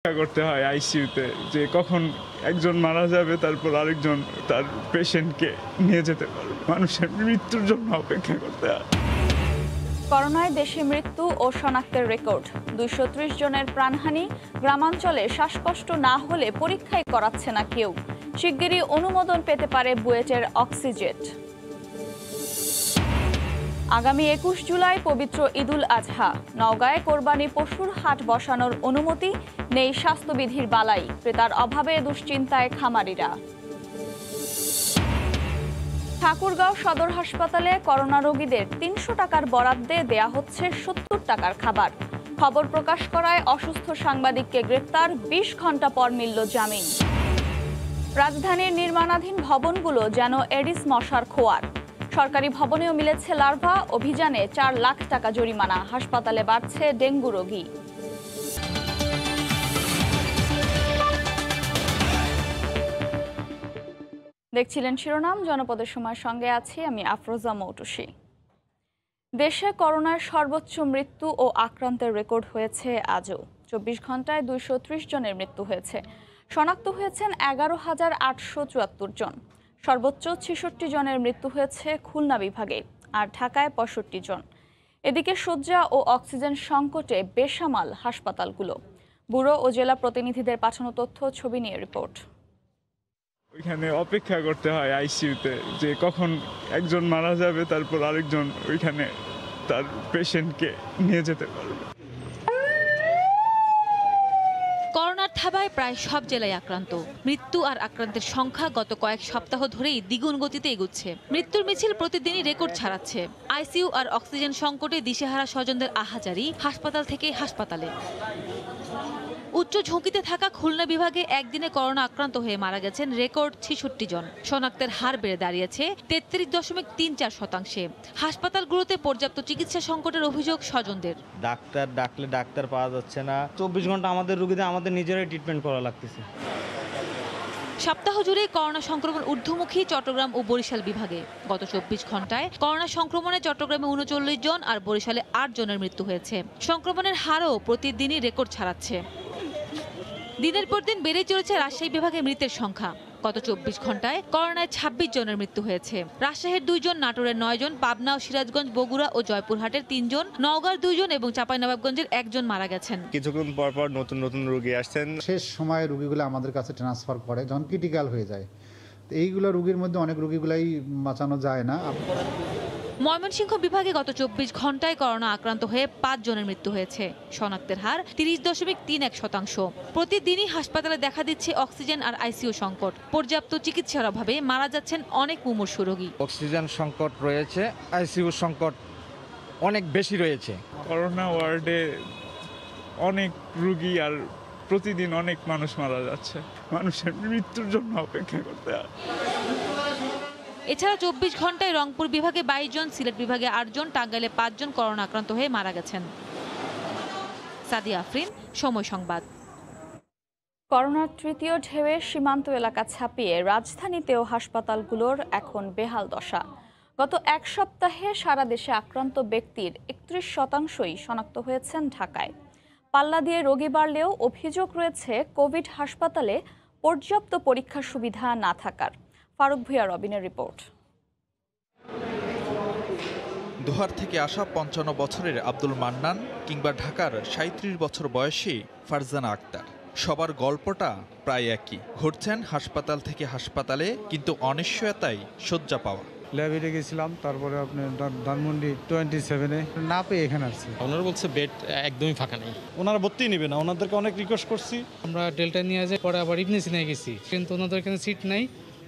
করতে হয় আইসিইউতে যে কখন একজন মারা যাবে তারপর আরেকজন তার পেশেন্টকে নিয়ে যেতে পারবে। মানুষের মৃত্যুর জন্য অপেক্ষা করতে হয়। করোনায় দেশে মৃত্যু ও শনাক্তের রেকর্ড ২৩০ জনের প্রাণহানি। গ্রামাঞ্চলে শ্বাসকষ্ট না হলে পরীক্ষাই করাচ্ছে না কেউ। শিগগিরই অনুমোদন পেতে পারে বুয়েটের অক্সিজেট। আগামী ২১ জুলাই পবিত্র ঈদুল আজহা। নওগাঁয় কোরবানি পশুর হাট বসানোর অনুমতি নেই, স্বাস্থ্যবিধির বালাই। ক্রেতার অভাবে দুশ্চিন্তায় খামারিরা। ঠাকুরগাঁও সদর হাসপাতালে করোনা রোগীদের ৩০০ টাকার বরাদ্দে দেয়া হচ্ছে ৭০ টাকার খাবার। খবর প্রকাশ করায় অসুস্থ সাংবাদিককে গ্রেফতার, ২০ ঘন্টা পর মিলল জামিন। রাজধানীর নির্মাণাধীন ভবনগুলো যেন এডিস মশার খোয়ার। সরকারি ভবনেও মিলেছে লার্ভা। অভিযানে ৪ লাখ টাকা জরিমানা। হাসপাতালে বাড়ছে ডেঙ্গু রোগী। দেখছিলেন শিরোনাম। জনপদের সময়ের সঙ্গে আছি আমি আফরোজা মৌটুসী। দেশে করোনার সর্বোচ্চ মৃত্যু ও আক্রান্তের রেকর্ড হয়েছে আজও। ২৪ ঘন্টায় ২৩০ জনের মৃত্যু হয়েছে। শনাক্ত হয়েছেন ১১,৮৭৪ জন। সর্বোচ্চ ৬৬ জনের মৃত্যু হয়েছে খুলনা বিভাগে, আর ঢাকায় ৬৫ জন। এদিকে শয্যা ও অক্সিজেন সংকটে বেসামাল হাসপাতালগুলো। ব্যুরো ও জেলা প্রতিনিধিদের পাঠানো তথ্য ছবি নিয়ে রিপোর্ট। ওইখানে অপেক্ষা করতে হয় আইসিইউতে যে কখন একজন মারা যাবে তারপর আরেকজন ওইখানে তার পেশেন্টকে নিয়ে যেতে পারবে। করোনার থাবায় প্রায় সব জেলায় আক্রান্ত। মৃত্যু আর আক্রান্তের সংখ্যা গত কয়েক সপ্তাহ ধরেই দ্বিগুণ গতিতে এগুচ্ছে। মৃত্যুর মিছিল প্রতিদিনই রেকর্ড ছাড়াচ্ছে। আইসিইউ আর অক্সিজেন সংকটে দিশেহারা স্বজনদের আহাজারি হাসপাতাল থেকে হাসপাতালে। উচ্চ ঝুঁকিতে থাকা খুলনা বিভাগে একদিনে করোনা আক্রান্ত হয়ে মারা গেছেন রেকর্ড ৬৬ জন। শনাক্তের হার বেড়ে দাঁড়িয়েছে ৩৩.৩৪%। হাসপাতালগুলোতে পর্যাপ্ত চিকিৎসা সংকটের অভিযোগ স্বজনদের। ডাক্তার ডাকলে ডাক্তার পাওয়া যাচ্ছে না। ২৪ ঘন্টা আমাদের রোগীদের আমাদের নিজেরাই ট্রিটমেন্ট করা লাগতেছে। সপ্তাহ জুড়ে করোনা সংক্রমণ ঊর্ধ্বমুখী চট্টগ্রাম ও বরিশাল বিভাগে। গত ২৪ ঘন্টায় করোনা সংক্রমণে চট্টগ্রামে ৩৯ জন আর বরিশালে ৮ জনের মৃত্যু হয়েছে। সংক্রমণের হারও প্রতিদিনই রেকর্ড ছাড়াচ্ছে। দিনের পর দিন বেড়ে চলেছে রাজশাহী বিভাগে মৃতের সংখ্যা। গত ২৪ ঘন্টায় করোনায় ২৬ জনের মৃত্যু হয়েছে। রাজশাহীর ২ জন, নাটোরের ৯ জন, পাবনা ও সিরাজগঞ্জ, বগুড়া ও জয়পুরহাটের ৩ জন, নওগাঁর ২ জন এবং চাঁপাইনবাবগঞ্জের ১ জন মারা গেছেন। কিছুক্ষণ পর পর নতুন নতুন রোগী আসছেন। শেষ সময়ে রোগীগুলো আমাদের কাছে ট্রান্সফার করে যখন ক্রিটিক্যাল হয়ে যায়। তো এইগুলো রোগীর মধ্যে অনেক রোগীগুলাই বাঁচানো যায় না। ময়মনসিংহ বিভাগে গত ২৪ ঘন্টায় করোনা আক্রান্ত হয়ে ৫ জনের মৃত্যু হয়েছে। শনাক্তের হার ৩০.৩১%। প্রতিদিনই হাসপাতালে দেখা দিচ্ছে অক্সিজেন আর আইসিইউ সংকট। পর্যাপ্ত চিকিৎসার অভাবে মারা যাচ্ছেন অনেক মুমূর্ষু রোগী। অক্সিজেন সংকট রয়েছে, আইসিইউ সংকট অনেক বেশি রয়েছে। করোনা ওয়ার্ডে অনেক রোগী আর প্রতিদিন অনেক মানুষ মারা যাচ্ছে। মানুষের মৃত্যুর জন্য অপেক্ষা করতে হয়। এছাড়া ২৪ ঘন্টায় রংপুর বিভাগে ২২ জন, সিলেট বিভাগে ৮ জন, টাঙ্গাইলে ৫ জন করোনা আক্রান্ত হয়ে মারা গেছেন। সাদিয়া আফরিন, সময় সংবাদ। করোনার তৃতীয় ঢেউয়ে সীমান্ত এলাকা ছাপিয়ে রাজধানীতেও হাসপাতালগুলোর এখন বেহাল দশা। গত এক সপ্তাহে সারা দেশে আক্রান্ত ব্যক্তির ৩১% শনাক্ত হয়েছেন ঢাকায়। পাল্লা দিয়ে রোগী বাড়লেও অভিযোগ রয়েছে কোভিড হাসপাতালে পর্যাপ্ত পরীক্ষার সুবিধা না থাকার। ফারুক ভুঁইয়া রবিনের রিপোর্ট। দোহার থেকে আসা ৫৫ বছরের আব্দুল মান্নান কিংবা ঢাকার ৩৭ বছর বয়সী ফারজানা আক্তার, সবার গল্পটা প্রায় একই। ঘুরছেন হাসপাতাল থেকে হাসপাতালে, কিন্তু অনিশ্চয়তায় শয্যা পাওয়া। ল্যাবে গেছিলাম, তারপরে আপনি ধানমন্ডি 27-এ না পেয়ে এখানে আসছি। ওনারা বলছে বেড একদমই ফাঁকা নেই, ওনারা ভর্তি নেবে না। ওনাদেরকে অনেক রিকোয়েস্ট করছি। আমরা ডেল্টা নিয়ে যাই, পরে আবার ইবনে সিনায় গেছি, কিন্তু ওনাদের এখানে সিট নাই,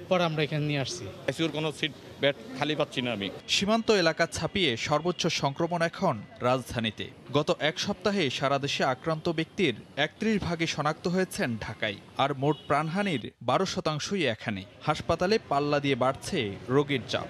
পরে আমরা এখানে নিয়ে আসছি। আইসিইউর কোনো সিট বেড খালি পাচ্ছি না আমি। সীমান্ত এলাকা ছাপিয়ে সর্বোচ্চ সংক্রমণ এখন রাজধানীতে। গত এক সপ্তাহে সারা দেশে আক্রান্ত ব্যক্তির ৩১% শনাক্ত হয়েছেন ঢাকায়, আর মোট প্রাণহানির ১২%ই এখানে। হাসপাতালে পাল্লা দিয়ে বাড়ছে রোগীর চাপ।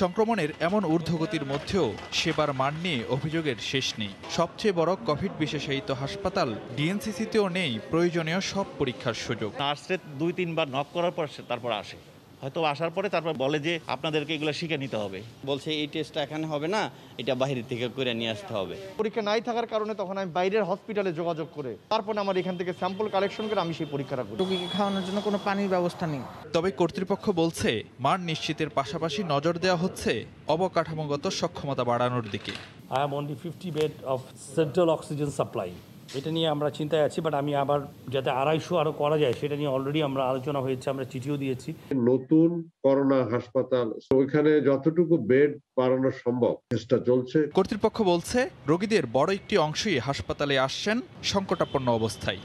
সংক্রমণের এমন ঊর্ধ্বগতির মধ্যেও সেবার মান নিয়ে অভিযোগের শেষ নেই। সবচেয়ে বড় কোভিড বিশেষায়িত হাসপাতাল ডিএনসিসিতেও নেই প্রয়োজনীয় সব পরীক্ষার সুযোগ। নার্সে ২-৩ বার নক করার পর তারপর আসে। হয়তো আসার পরে তারপর বলে যে আপনাদেরকে এগুলো শিখে নিতে হবে। বলছে এই টেস্টটা এখানে হবে না, এটা বাইরে থেকে করে নিয়ে আসতে হবে। পরীক্ষা নাই থাকার কারণে তখন আমি বাইরের হসপিটালে যোগাযোগ করে তারপরে আমার এখান থেকে স্যাম্পল কালেকশন করে আমি সেই পরীক্ষাটা করি। রোগীকে খাওয়ানোর জন্য কোনো পানির ব্যবস্থা নেই। তবে কর্তৃপক্ষ বলছে মান নিশ্চিতের পাশাপাশি নজর দেওয়া হচ্ছে অবকাঠামোগত সক্ষমতা বাড়ানোর দিকে। I am only 50 bed of central oxygen supply. এটা নিয়ে আমরা চিন্তায় আছি, বাট আমি আবার যাতে 250 আরো করা যায় সেটা নিয়ে অলরেডি আমরা আলোচনা হয়েছে, আমরা চিঠিও দিয়েছি। নতুন করোনা হাসপাতাল, ওইখানে যতটুকু বেড বাড়ানো সম্ভব চেষ্টা চলছে। কর্তৃপক্ষ বলছে রোগীদের বড় একটি অংশই হাসপাতালে আসছেন সংকটাপন্ন অবস্থায়।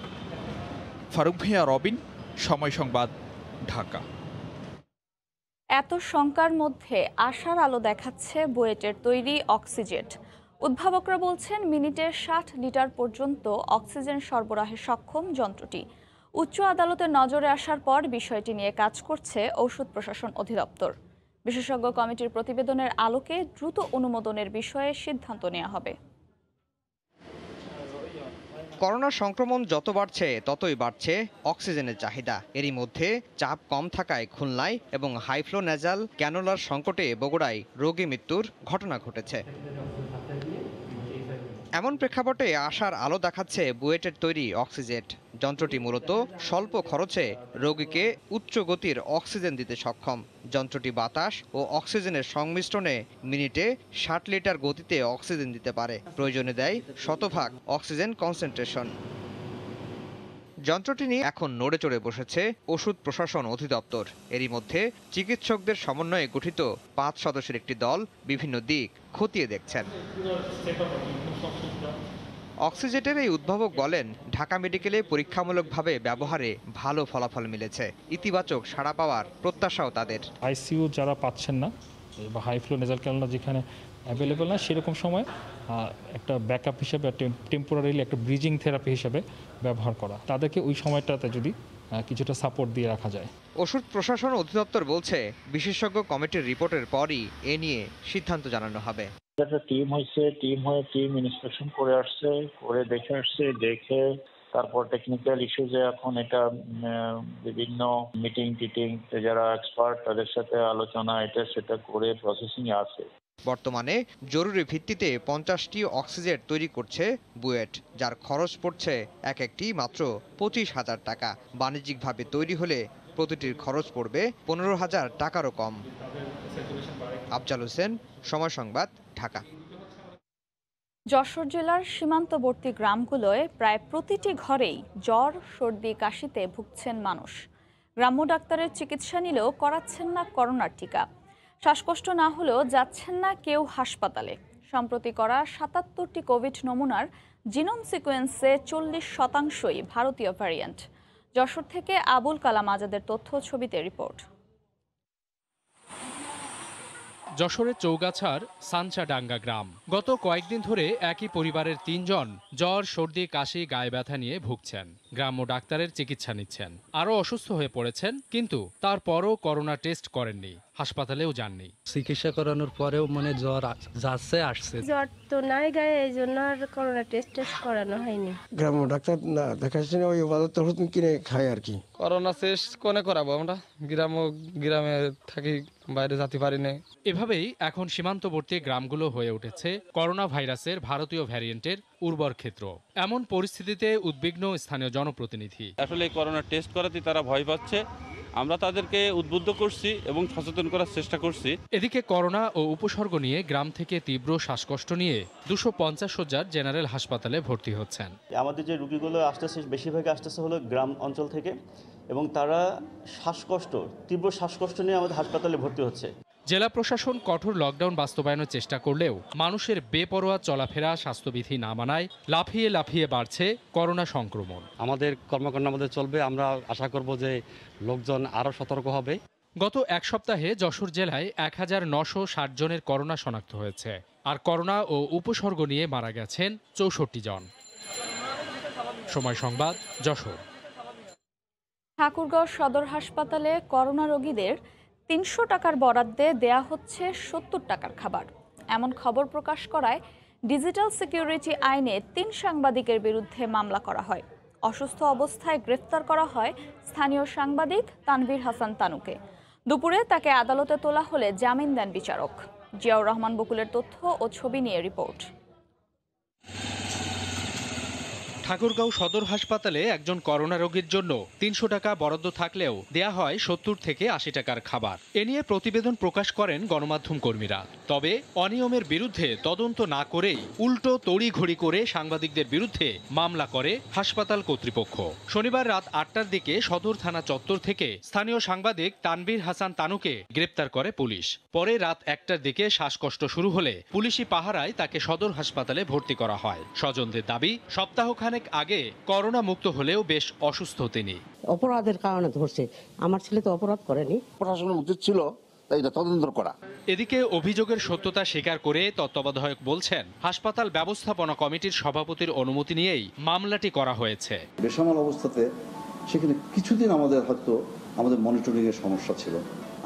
ফারুক ভূঁইয়া, রবিন, সময় সংবাদ, ঢাকা। এত শঙ্কার মধ্যে আশার আলো দেখাচ্ছে বুয়েটের তৈরি অক্সিজেট। উদ্ভাবকরা বলছেন মিনিটে 60 লিটার পর্যন্ত অক্সিজেন সরবরাহে সক্ষম যন্ত্রটি। উচ্চ আদালতের নজরে আসার পর বিষয়টি নিয়ে কাজ করছে ঔষধ প্রশাসন অধিদপ্তর। বিশেষজ্ঞ কমিটির প্রতিবেদনের আলোকে দ্রুত অনুমোদনের বিষয়ে সিদ্ধান্ত নেওয়া হবে। করোনা সংক্রমণ যত বাড়ছে ততই বাড়ছে অক্সিজেনের চাহিদা। এরই মধ্যে চাপ কম থাকায় খুলনায় এবং হাইফ্লো নেজাল ক্যানোলার সংকটে বগুড়ায় রোগী মৃত্যুর ঘটনা ঘটেছে। এমন প্রেক্ষাপটে আশার আলো দেখাচ্ছে বুয়েটের তৈরি অক্সিজেট। যন্ত্রটি মূলত স্বল্প খরচে রোগীকে উচ্চ গতির অক্সিজেন দিতে সক্ষম। যন্ত্রটি বাতাস ও অক্সিজেনের সংমিশ্রণে মিনিটে 60 লিটার গতিতে অক্সিজেন দিতে পারে। প্রয়োজনে দেয় শতভাগ অক্সিজেন কনসেন্ট্রেশন। যন্ত্রটি নিয়ে এখন নড়ে চড়ে বসেছে ওষুধ প্রশাসন অধিদপ্তর। এরই মধ্যে চিকিৎসকদের সমন্বয়ে গঠিত 5 সদস্যের একটি দল বিভিন্ন দিক খতিয়ে দেখছেন। অক্সিজেটের এই উদ্ভাবক বলেন, ঢাকা মেডিকেলে পরীক্ষামূলকভাবে ব্যবহারে ভালো ফলাফল মিলেছে। ইতিবাচক সাড়া পাওয়ার প্রত্যাশাও তাদের। আইসিইউ যারা পাচ্ছেন না বা হাই ফ্লো নেজাল ক্যানোলা যেখানে অ্যাভেলেবল না, সেরকম সময় একটা ব্যাকআপ হিসেবে টেম্পোরারিলি একটা ব্রিজিং থেরাপি হিসেবে ব্যবহার করা, তাদেরকে ওই সময়টাতে যদি কিছুটা সাপোর্ট দিয়ে রাখা যায়। ওষুধ প্রশাসন অধিদপ্তর বলছে বিশেষজ্ঞ কমিটির রিপোর্টের পরই এ নিয়ে সিদ্ধান্ত জানানো হবে। একটা টিম হয়েছে, টিম ইন্সপেকশন করে আসছে, করে দেখে আসছে, দেখে তারপর টেকনিক্যাল ইস্যুজে এখন এটা বিভিন্ন মিটিং যারা এক্সপার্ট তাদের সাথে আলোচনা এটা সেটা করে প্রসেসিং আছে। বর্তমানে জরুরি ভিত্তিতে 50টি অক্সিজেন তৈরি করছে বুয়েট, যার খরচ পড়ছে একটি মাত্র 25,000 টাকা। বাণিজ্যিকভাবে তৈরি হলে প্রতিটির খরচ পড়বে 15,000 টাকারও কম। আফজাল হোসেন, সময় সংবাদ, ঢাকা। যশোর জেলার সীমান্তবর্তী গ্রামগুলোয় প্রায় প্রতিটি ঘরেই জ্বর, সর্দি, কাশিতে ভুগছেন মানুষ। গ্রাম্য ডাক্তারের চিকিৎসা নিলেও করাচ্ছেন না করোনার টিকা। শ্বাসকষ্ট না হলেও যাচ্ছেন না কেউ হাসপাতালে। সম্প্রতি করা 77টি কোভিড নমুনার জিনোম সিকোয়েন্সে 40% ভারতীয় ভ্যারিয়েন্ট। যশোর থেকে আবুল কালাম আজাদের তথ্য, ছবিতে রিপোর্ট। যশোরের চৌগাছার সানচাডাঙ্গা গ্রাম। গত কয়েকদিন ধরে একই পরিবারের 3 জন জ্বর, সর্দি, কাশি, গায়ে ব্যথা নিয়ে ভুগছেন। গ্রাম্য ডাক্তারের চিকিৎসা নিচ্ছেন। আরও অসুস্থ হয়ে পড়েছেন, কিন্তু তারপরও করোনা টেস্ট করেননি, হাসপাতালেও যাননি। চিকিৎসা করানোর পরেও জ্বর যাচ্ছে আসছে। জ্বর তো নাই গায়ে, এই জন্য আর করোনা টেস্ট করানো হয়নি। গ্রাম্য ডাক্তার না দেখাশোনা ওই ওষুধ টষুধ কিনে খাই আর কি। করোনা টেস্ট কোনে করাবো, আমরা গ্রামে থাকি, বাইরে যেতে পারি না। এভাবেই এখন সীমান্তবর্তী গ্রামগুলো হয়ে উঠেছে করোনা ভাইরাসের ভারতীয় ভ্যারিয়েন্টের উর্বর ক্ষেত্র। এমন পরিস্থিতিতে উদ্বিগ্ন স্থানীয় জনপ্রতিনিধি। আসলে করোনা টেস্ট করাতে তারা ভয় পাচ্ছে, আমরা তাদেরকে উদ্বুদ্ধ করছি এবং সচেতন করার চেষ্টা করছি। এদিকে করোনা ও উপসর্গ নিয়ে গ্রাম থেকে তীব্র শ্বাসকষ্ট নিয়ে 250 শয্যার জেনারেল হাসপাতালে ভর্তি হচ্ছেন। আমাদের যে রোগীগুলো আসতেছে বেশিরভাগই আসতেছে হলো গ্রাম অঞ্চল থেকে, এবং তারা তীব্র শ্বাসকষ্ট নিয়ে আমাদের হাসপাতালে ভর্তি হচ্ছে। জেলা প্রশাসন কঠোর লকডাউন বাস্তবায়নের চেষ্টা করলেও মানুষের বেপরোয়া চলাফেরা, স্বাস্থ্যবিধি না মানায় লাফিয়ে লাফিয়ে বাড়ছে করোনা সংক্রমণ। আমাদের কর্মকাণ্ড আমাদের চলবে, আমরা আশা করব যে লোকজন আরও সতর্ক হবে। গত এক সপ্তাহে যশোর জেলায় 1960 জনের করোনা শনাক্ত হয়েছে, আর করোনা ও উপসর্গ নিয়ে মারা গেছেন 64 জন। সময় সংবাদ, যশোর। ঠাকুরগাঁও সদর হাসপাতালে করোনা রোগীদের 300 টাকার বরাদ্দে দেয়া হচ্ছে 70 টাকার খাবার। এমন খবর প্রকাশ করায় ডিজিটাল সিকিউরিটি আইনে 3 সাংবাদিকের বিরুদ্ধে মামলা করা হয়। অসুস্থ অবস্থায় গ্রেফতার করা হয় স্থানীয় সাংবাদিক তানভীর হাসান তানুকে। দুপুরে তাকে আদালতে তোলা হলে জামিন দেন বিচারক। জিয়াউর রহমান বকুলের তথ্য ও ছবি নিয়ে রিপোর্ট। ঠাকুরগাঁও সদর হাসপাতালে একজন করোনা রোগীর জন্য ৩০০ টাকা বরাদ্দ থাকলেও দেয়া হয় ৭০ থেকে ৮০ টাকার খাবার। এ নিয়ে প্রতিবেদন প্রকাশ করেন গণমাধ্যম কর্মীরা। তবে অনিয়মের বিরুদ্ধে তদন্ত না করেই উল্টো তড়িঘড়ি করে সাংবাদিকদের বিরুদ্ধে মামলা করে হাসপাতাল কর্তৃপক্ষ। শনিবার রাত ৮টার দিকে সদর থানা চত্বর থেকে স্থানীয় সাংবাদিক তানভীর হাসান তানুকে গ্রেপ্তার করে পুলিশ। পরে রাত ১টার দিকে শ্বাসকষ্ট শুরু হলে পুলিশি পাহারায় তাকে সদর হাসপাতালে ভর্তি করা হয়। স্বজনদের দাবি, সপ্তাহখানেক আগে করোনা মুক্ত হলেও বেশ অসুস্থ তিনি। অপরাধের কারণে ধরছে, আমার ছেলে তো অপরাধ করেনি। প্রশাসনের উচিত ছিল এটা তদন্ত করা। এদিকে অভিযোগের সত্যতা স্বীকার করে তত্ত্বাবধায়ক বলছেন, হাসপাতাল ব্যবস্থাপনা কমিটির সভাপতির অনুমতি নিয়েই মামলাটি করা হয়েছে। বেসামাল অবস্থাতে সেখানে কিছুদিন আমাদের মনিটরিং এর সমস্যা ছিল।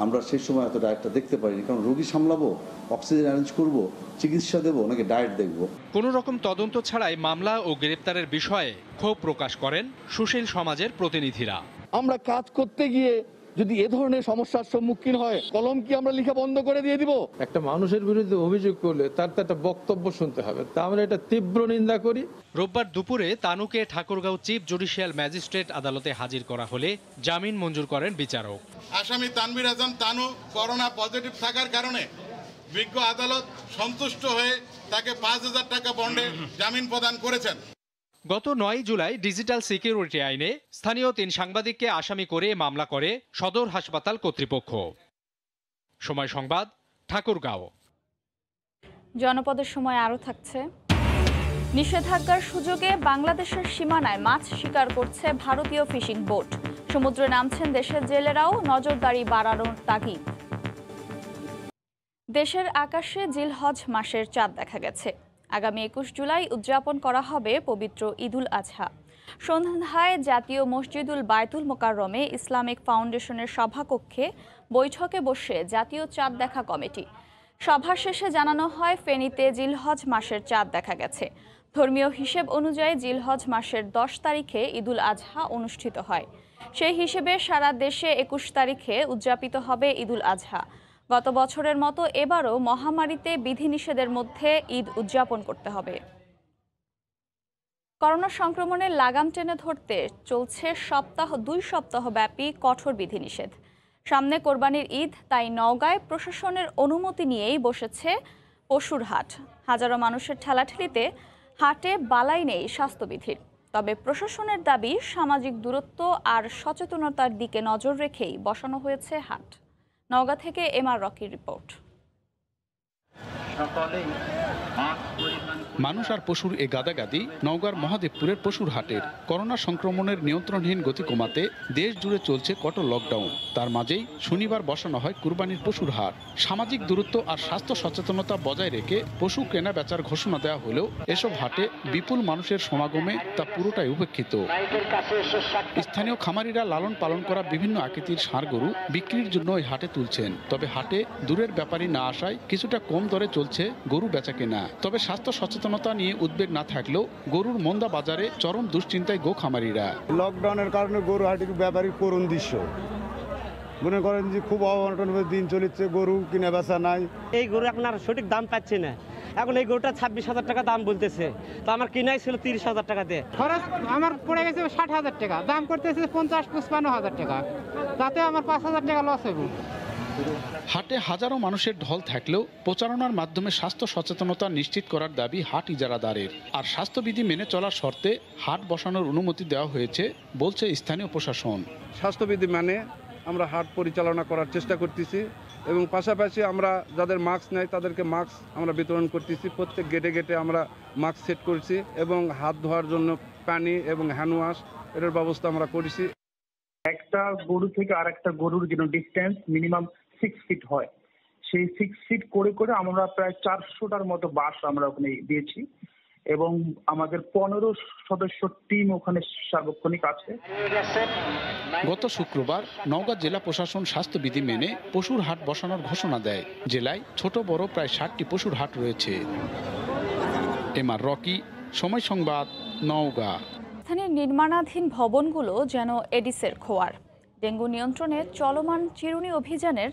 আমরা সেই সময় এত ডায়েটটা দেখতে পারিনি, কারণ রোগী সামলাবো, অক্সিজেন অ্যারেঞ্জ করব, চিকিৎসা দেবো নাকি ডায়েট দেখব। কোনো রকম তদন্ত ছাড়াই মামলা ও গ্রেপ্তারের বিষয়ে ক্ষোভ প্রকাশ করেন সুশীল সমাজের প্রতিনিধিরা। আমরা কাজ করতে গিয়ে যদি এ ধরনের সমস্যার সম্মুখীন হয়, কলম কি আমরা লিখা বন্ধ করে দিয়ে দিব? একটা মানুষের বিরুদ্ধে অভিযোগ করলে তার তো একটা বক্তব্য শুনতে হবে, তা আমরা এটা তীব্র নিন্দা করি। রোববার দুপুরে তানুকে ঠাকুরগাঁও চিফ জুডিশিয়াল ম্যাজিস্ট্রেট আদালতে হাজির করা হলে জামিন মঞ্জুর করেন বিচারক। আসামি তানভীর হাসান তানু করোনা পজিটিভ থাকার কারণে বিজ্ঞ আদালত সন্তুষ্ট হয়ে তাকে ৫,০০০ টাকা বন্ডে জামিন প্রদান করেছেন। গত ৯ জুলাই ডিজিটাল সিকিউরিটি আইনে স্থানীয় ৩ সাংবাদিককে আসামি করে মামলা করে সদর হাসপাতাল কর্তৃপক্ষ। সময় সংবাদ, ঠাকুরগাঁও। জনপদের সময় আরও থাকছে। নিষেধাজ্ঞার সুযোগে বাংলাদেশের সীমানায় মাছ শিকার করছে ভারতীয় ফিশিং বোট। সমুদ্রে নামছেন দেশের জেলেরাও, নজরদারি বাড়ানোর তাগিদ। দেশের আকাশে জিলহজ মাসের চাঁদ দেখা গেছে। আগামী ২১ জুলাই উদযাপন করা হবে পবিত্র ঈদুল আজহা। সন্ধ্যায় জাতীয় মসজিদুল বায়তুল মোকাররমে ইসলামিক ফাউন্ডেশনের সভাকক্ষে বৈঠকে বসে জাতীয় চাঁদ দেখা কমিটি। সভা শেষে জানানো হয়, ফেনীতে জিলহজ মাসের চাঁদ দেখা গেছে। ধর্মীয় হিসেব অনুযায়ী জিলহজ মাসের ১০ তারিখে ঈদুল আজহা অনুষ্ঠিত হয়। সেই হিসেবে সারা দেশে ২১ তারিখে উদযাপিত হবে ঈদুল আজহা। গত বছরের মতো এবারও মহামারীতে বিধিনিষেধের মধ্যে ঈদ উদযাপন করতে হবে। করোনা সংক্রমণের লাগাম টেনে ধরতে চলছে ২ সপ্তাহ ব্যাপী কঠোর বিধিনিষেধ। সামনে কোরবানির ঈদ, তাই নওগাঁয় প্রশাসনের অনুমতি নিয়েই বসেছে পশুর হাট। হাজারো মানুষের ঠেলাঠেলিতে হাটে বালাই নেই স্বাস্থ্যবিধির। তবে প্রশাসনের দাবি, সামাজিক দূরত্ব আর সচেতনতার দিকে নজর রেখেই বসানো হয়েছে হাট। নওগাঁ থেকে এমআর রকির রিপোর্ট। মানুষ আর পশুর এ গাদাগাদি নওগাঁর মহাদেবপুরের পশুর হাটের। করোনা সংক্রমণের নিয়ন্ত্রণহীন গতি কমাতে দেশ জুড়ে চলছে কঠোর লকডাউন। তার মাঝেই শনিবার বসানো হয় কুরবানির পশুর হাট। সামাজিক দূরত্ব আর স্বাস্থ্য সচেতনতা বজায় রেখে পশু কেনা বেচার ঘোষণা দেওয়া হলেও এসব হাটে বিপুল মানুষের সমাগমে তা পুরোটাই উপেক্ষিত। স্থানীয় খামারিরা লালন পালন করা বিভিন্ন আকৃতির ষাঁড় গরু বিক্রির জন্য এই হাটে তুলছেন। তবে হাটে দূরের ব্যাপারী না আসায় কিছুটা কম দরে চলছে গরু বেচা কেনা। তবে স্বাস্থ্য সচেতনতা নিয়ে উদ্বেগ না থাকলেও গরুর মন্দা বাজারে চরম দুশ্চিন্তায় গো খামারিরা। লকডাউনের কারণে গরু হাটের ব্যাপারী করুণ দৃশ্য। মনে করেন যে খুব অনটনের দিন চলেছে, গরু কিনে বেচা নাই। এই গরু এখন আর সঠিক দাম পাচ্ছি না। এখন এই গরুটা ২৬,০০০ টাকা দাম বলতেছে, তো আমার কিনাই ছিল ৩০,০০০ টাকা দিয়ে। খরচ আমার পড়ে গেছে ৬০,০০০ টাকা, দাম করতেছে ৫০-৫৫,০০০ টাকা, তাতে আমার ৫,০০০ টাকা লস হইব। হাটে হাজারো মানুষের ঢল থাকলেও প্রচারণার মাধ্যমে স্বাস্থ্য সচেতনতা নিশ্চিত করার দাবি হাট ইজারাদারের। আর স্বাস্থ্যবিধি মেনে চলার শর্তে হাট বসানোর অনুমতি দেওয়া হয়েছে বলছে স্থানীয় প্রশাসন। স্বাস্থ্যবিধি মানে আমরা হাট পরিচালনা করার চেষ্টা করতেছি এবং পাশাপাশি আমরা যাদের মাস্ক নেয় তাদেরকে মাস্ক আমরা বিতরণ করতেছি। প্রত্যেক গেটে গেটে আমরা মাস্ক সেট করছি এবং হাত ধোয়ার জন্য পানি এবং হ্যান্ড ওয়াশ এর ব্যবস্থা আমরা করেছি। একটা গরু থেকে আর একটা গরুর যেন ডিস্টেন্স মিনিমাম 6 ফিট হয়, সেই 6 ফিট করে করে আমরা প্রায় 400টার মতো বাস আমরা ওখানে দিয়েছি এবং আমাদের 15 সদস্য টিম ওখানে সার্বক্ষণিক আছে। গত শুক্রবার নওগাঁ জেলা প্রশাসন স্বাস্থ্যবিধি মেনে পশুর হাট বসানোর ঘোষণা দেয়। জেলায় ছোট বড় প্রায় 60টি পশুর হাট রয়েছে। এমআর রকি, সময় সংবাদ, নওগাঁ। স্থানীয় নির্মাণাধীন ভবনগুলো যেন এডিসের খোয়ার। ডেঙ্গু নিয়ন্ত্রণে চলমান চিরুনি অভিযানের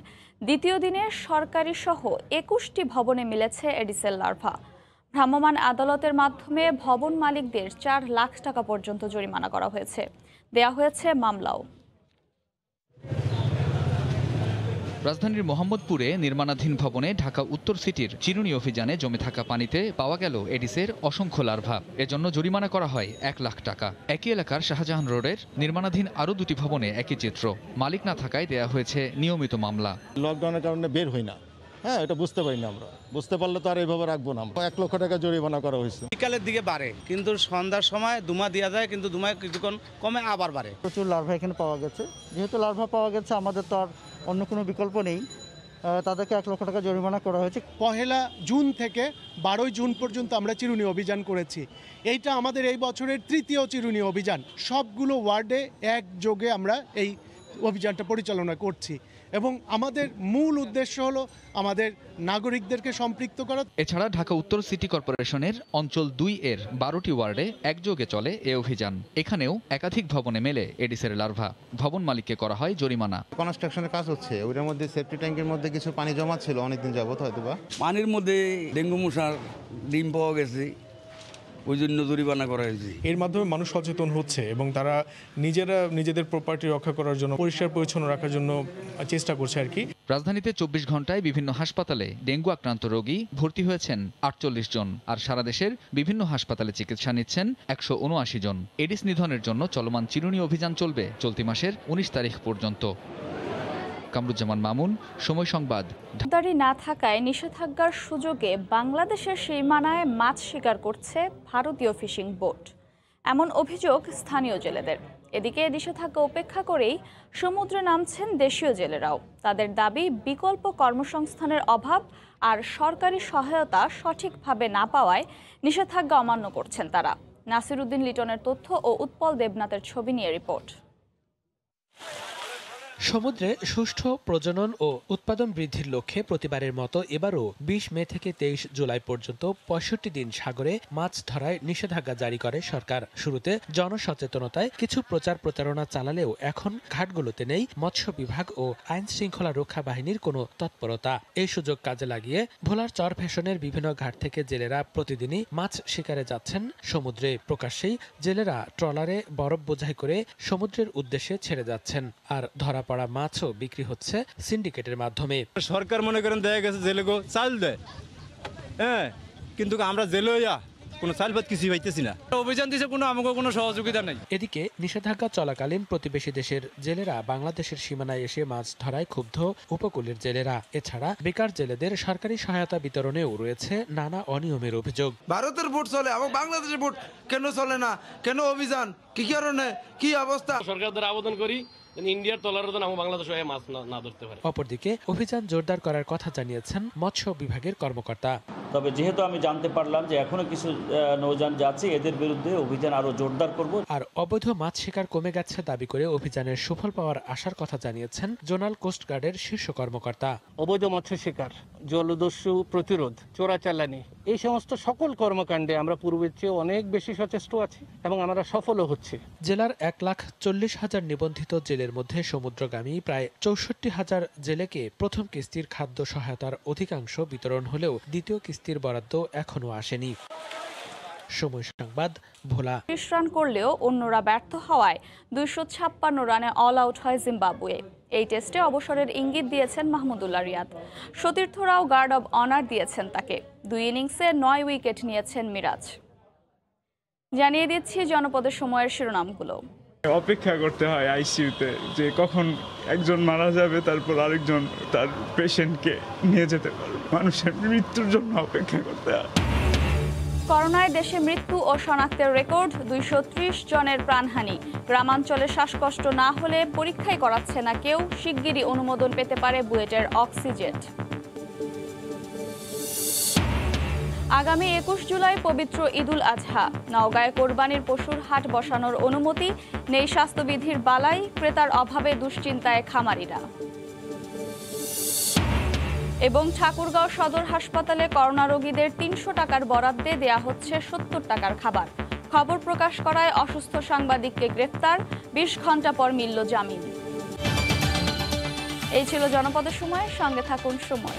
দ্বিতীয় দিনে সরকারি সহ 21টি ভবনে মিলেছে এডিসের লার্ভা। ভ্রাম্যমাণ আদালতের মাধ্যমে ভবন মালিকদের 4 লাখ টাকা পর্যন্ত জরিমানা করা হয়েছে। দেয়া হয়েছে মামলাও। রাজধানীর মোহাম্মদপুরে নির্মাণাধীন ভবনে ঢাকা উত্তর সিটির চিরুনি অভিযানে জমে থাকা পানিতে পাওয়া গেল এডিসের অসংখ্য লার্ভা। এজন্য জরিমানা করা হয় 1 লাখ টাকা। একই এলাকার শাহজাহান রোডের নির্মাণাধীন আরও 2টি ভবনে একই চিত্র। মালিক না থাকায় দেয়া হয়েছে নিয়মিত মামলা। লকডাউনের কারণে বের হই না, এটা বুঝতে পারি না। আমরা বুঝতে পারলে তো আর এইভাবে রাখবো না। 1 লক্ষ টাকা জরিমানা করা হয়েছে। বিকালের দিকে বাড়ে, কিন্তু সন্ধ্যার সময় দুমা দেওয়া যায়, কিন্তু দুমায় কিছুক্ষণ কমে আবার বাড়ে। প্রচুর লার্ভা এখানে পাওয়া গেছে। যেহেতু লার্ভা পাওয়া গেছে, আমাদের তো আর অন্য কোনো বিকল্প নেই। তাদেরকে 1 লক্ষ টাকা জরিমানা করা হয়েছে। 1 জুন থেকে 12 জুন পর্যন্ত আমরা চিরুনি অভিযান করেছি। এইটা আমাদের এই বছরের 3য় চিরুনি অভিযান। সবগুলো ওয়ার্ডে একযোগে আমরা এই অভিযানটা পরিচালনা করছি এবং আমাদের মূল উদ্দেশ্য হলো আমাদের নাগরিকদেরকে সম্পৃক্ত করা। এছাড়া ঢাকা উত্তর সিটি কর্পোরেশনের অঞ্চল 2 এর 12টি ওয়ার্ডে একযোগে চলে এ অভিযান। এখানেও একাধিক ভবনে মেলে এডিসের লার্ভা। ভবন মালিককে করা হয় জরিমানা। কনস্ট্রাকশনের কাজ হচ্ছে, ওইটার মধ্যে সেফটি ট্যাঙ্কের মধ্যে কিছু পানি জমা ছিল অনেকদিন যাবত, হয়তোবা পানির মধ্যে ডেঙ্গু মশার ডিম পাওয়া গেছে, ওই জন্য জরিমানা করা হয়েছে। এর মাধ্যমে মানুষ সচেতন হচ্ছে এবং তারা নিজেদের প্রপার্টি রক্ষা করার জন্য, পরিষ্কার পরিচ্ছন্ন রাখার জন্য চেষ্টা করছে আর কি। রাজধানীতে 24 ঘন্টায় বিভিন্ন হাসপাতালে ডেঙ্গু আক্রান্ত রোগী ভর্তি হয়েছেন 48 জন, আর সারা দেশের বিভিন্ন হাসপাতালে চিকিৎসা নিচ্ছেন 179 জন। এডিস নিধনের জন্য চলমান চিরুনি অভিযান চলবে চলতি মাসের 19 তারিখ পর্যন্ত। কামরুজ্জামান মামুন, সময় সংবাদ। দাড়ি না থাকায় নিষেধাজ্ঞার সুযোগে বাংলাদেশের সীমানায় মাছ শিকার করছে ভারতীয় ফিশিং বোট, এমন অভিযোগ স্থানীয় জেলেদের। এদিকে নিষেধাজ্ঞা উপেক্ষা করেই সমুদ্রে নামছেন দেশীয় জেলেরাও। তাদের দাবি, বিকল্প কর্মসংস্থানের অভাব আর সরকারি সহায়তা সঠিকভাবে না পাওয়ায় নিষেধাজ্ঞা অমান্য করছেন তারা। নাসির উদ্দিন লিটনের তথ্য ও উৎপল দেবনাথের ছবি নিয়ে রিপোর্ট। সমুদ্রে সুষ্ঠু প্রজনন ও উৎপাদন বৃদ্ধির লক্ষ্যে প্রতিবারের মতো এবারও 20 মে থেকে 23 জুলাই পর্যন্ত 65 দিন সাগরে মাছ ধরায় নিষেধাজ্ঞা জারি করে সরকার। শুরুতে জনসচেতনতায় কিছু প্রচার প্রচারণা চালালেও এখন ঘাটগুলোতে নেই মৎস্য বিভাগ ও আইন শৃঙ্খলা রক্ষা বাহিনীর কোনো তৎপরতা। এই সুযোগ কাজে লাগিয়ে ভোলার চরফ্যাশনের বিভিন্ন ঘাট থেকে জেলেরা প্রতিদিনই মাছ শিকারে যাচ্ছেন সমুদ্রে। প্রকাশ্যেই জেলেরা ট্রলারে বরফ বোঝাই করে সমুদ্রের উদ্দেশ্যে ছেড়ে যাচ্ছেন, আর ধরা পড়া মাছও বিক্রি হচ্ছে সিন্ডিকেটের মাধ্যমে। সরকার মনে করেন দেখা গেছে জেলেগো চাল দেয়, কিন্তু আমরা জেলে কোনো চাল ভাত কিছু পাইতেছি না। অভিযান দিছে, আমাকে কোনো সহযোগিতা নেই। এদিকে নিষেধাজ্ঞা চলাকালীন প্রতিবেশী দেশের জেলেরা বাংলাদেশের সীমানায় এসে মাছ ধরায় ক্ষুব্ধ উপকূলের জেলেরা। এছাড়া বেকার জেলেদের সরকারি সহায়তা বিতরণেও রয়েছে নানা অনিয়মের অভিযোগ। ভারতের ভোট চলে এবং বাংলাদেশের ভোট কেন চলে না, কেন অভিযান, কি কারণে, কি অবস্থা? সরকারদের আবেদন করি ইন্ডিয়ার টলারদের বাংলাদেশ হয়ে মাছ না ধরতে পারে। অপরদিকে অভিযান জোরদার করার কথা জানিয়েছেন মৎস্য বিভাগের কর্মকর্তা। তবে যেহেতু আমি জানতে পারলাম যে এখনো কিছু নৌযান যাচ্ছে, এদের বিরুদ্ধে অভিযান আরো জোরদার করব। আর অবৈধ মাছ শিকার কমে গেছে দাবি করে অভিযানের সুফল পাওয়ার আশার কথা জানিয়েছেন জোনাল কোস্টগার্ডের শীর্ষ কর্মকর্তা। অবৈধ মৎস্য শিকার, জলদস্যু প্রতিরোধ, চোরাচালানি, এই সমস্ত সকল কর্মকাণ্ডে আমরা পূর্বের চেয়ে অনেক বেশি সচেষ্ট আছি এবং আমরা সফলও হচ্ছি। জেলার 1,40,000 নিবন্ধিত জেলের মধ্যে সমুদ্রগামী প্রায় 64,000 জেলেকে প্রথম কিস্তির খাদ্য সহায়তার অধিকাংশ বিতরণ হলেও দ্বিতীয় কিস্তির বরাদ্দ এখনো আসেনি। সময় সংবাদ, ভোলা। 30 রান করলেও অন্যরা ব্যর্থ হওয়ায় 256 রানে অল আউট হয় জিম্বাবুয়ে। এই টেস্টে অবসরের ইঙ্গিত দিয়েছেন মাহমুদুল্লাহ রিয়াদ। সতীর্থরাও গার্ড অব অনার দিয়েছেন তাকে। 2 ইনিংসে 9 উইকেট নিয়েছেন মিরাজ। জানিয়ে দিচ্ছি জনপদের সময়ের শিরোনামগুলো। অপেক্ষা করতে হয় আইসিইউতে যে কখন একজন মারা যাবে, তারপর আরেকজন তার পেশেন্টকে নিয়ে যেতে পারবে। মানুষের মৃত্যুর জন্য অপেক্ষা করতে হয়। করোনায় দেশে মৃত্যু ও শনাক্তের রেকর্ড, 230 জনের প্রাণহানি। গ্রামাঞ্চলে শ্বাসকষ্ট না হলে পরীক্ষাই করাচ্ছে না কেউ। শিগগিরই অনুমোদন পেতে পারে বুয়েটের অক্সিজেট। আগামী 21 জুলাই পবিত্র ঈদুল আজহা। নওগাঁয় কোরবানির পশুর হাট বসানোর অনুমতি নেই, স্বাস্থ্যবিধির বালাই। ক্রেতার অভাবে দুশ্চিন্তায় খামারিরা। এবং ঠাকুরগাঁও সদর হাসপাতালে করোনা রোগীদের 300 টাকার বরাদ্দে দেয়া হচ্ছে 70 টাকার খাবার। খবর প্রকাশ করায় অসুস্থ সাংবাদিককে গ্রেফতার, 20 ঘন্টা পর মিলল জামিন। এই ছিল জনপদের সময়, সঙ্গে থাকুন সময়।